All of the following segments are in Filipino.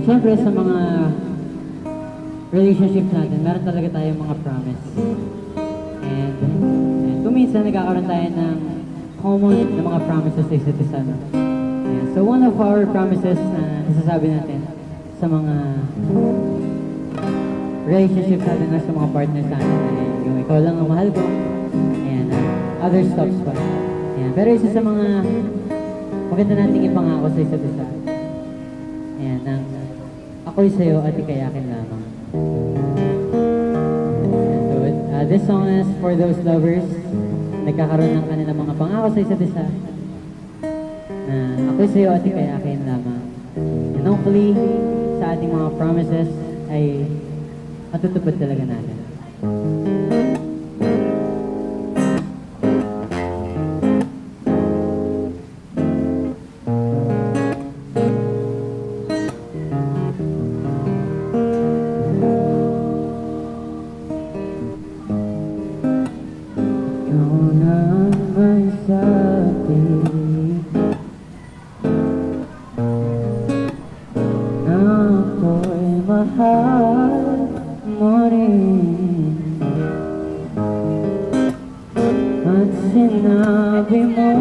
Siyempre sa mga relationships natin, meron talaga tayong mga promise. And kung minsan nagkakaroon tayo ng common na mga promises sa isa't isa. And so one of our promises na nasasabi natin sa mga relationships natin or sa mga partners natin ay yung ikaw lang ang mahal ko. And other stops pa. Ayan. Pero isa sa mga maganda nating ipangako sa isa't isa. Ayan, ang ako'y sa'yo at ika'y akin lamang. So, this song is for those lovers nagkakaroon ng kanilang mga pangako sa isa't isa na ako'y sa'yo at ika'y akin lamang. And hopefully, sa ating mga promises ay matutupad talaga natin. Mahal mo rin at sinabi mo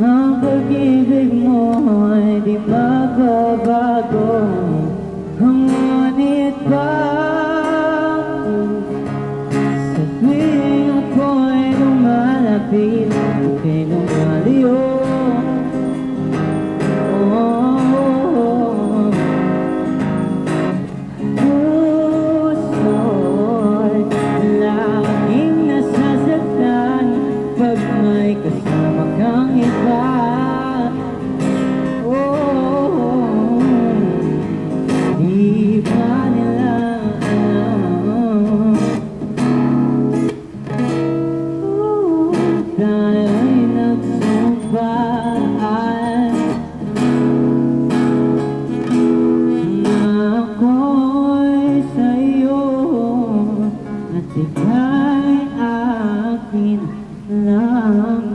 ang pag-ibig mo ay di magbabago. Ngunit ba sa tuwing ako'y lumalapit kay lumalayo, kasama kang iba. Di ba nila alam? Tayo'y nagsumpaan na ako'y sa'yo at ika'y akin lamang.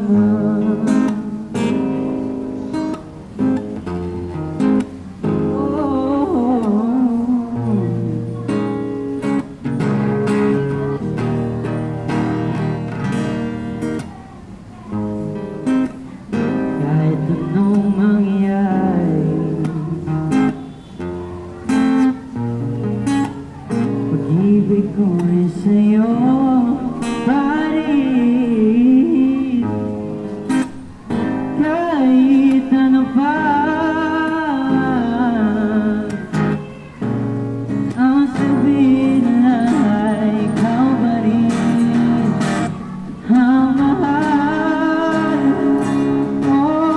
Kahit anong mangyari, pag-ibig ko ay sa'yo pa rin. Kahit ano pa ang sabihin na ikaw pa rin ang mahal o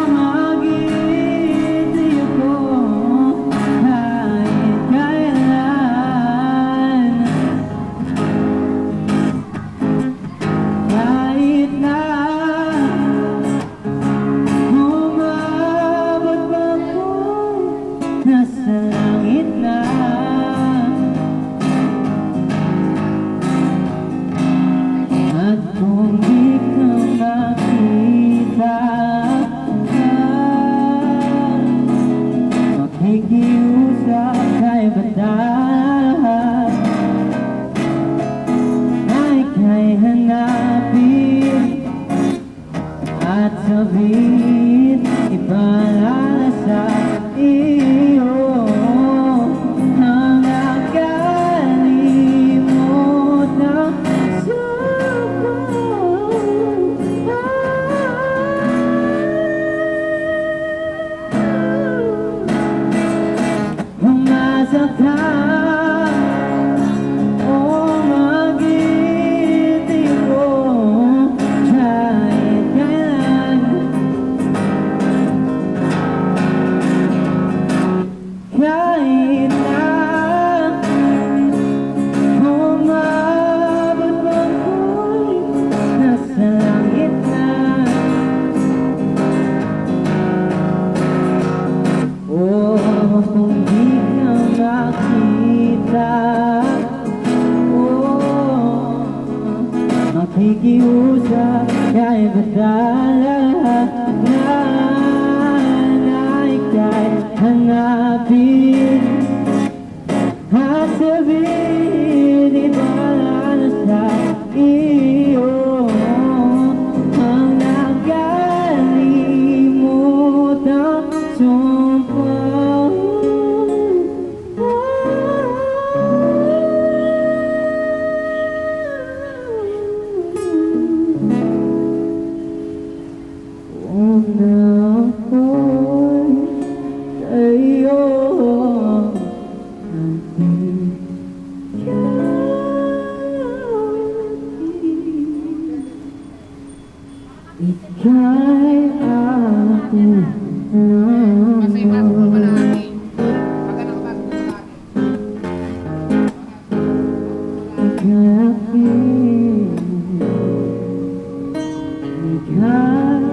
mag-iintay ako kahit kailan. Kahit na nasa langit na, at kung di ka makita, makikiusap kay batahan ay kay hanapin at sabihin ipaalala sa iyo ang nakalimot na suko. Masaktan o mag-iintay ko kahit kailan. Kahit na umabot man ko'y nasa langit na, o kung di ka makita, makikiusap kay batala na Ika'y aking Kasi mas malaki. Pagka nakapasok sa akin. Ika'y aking, ika'y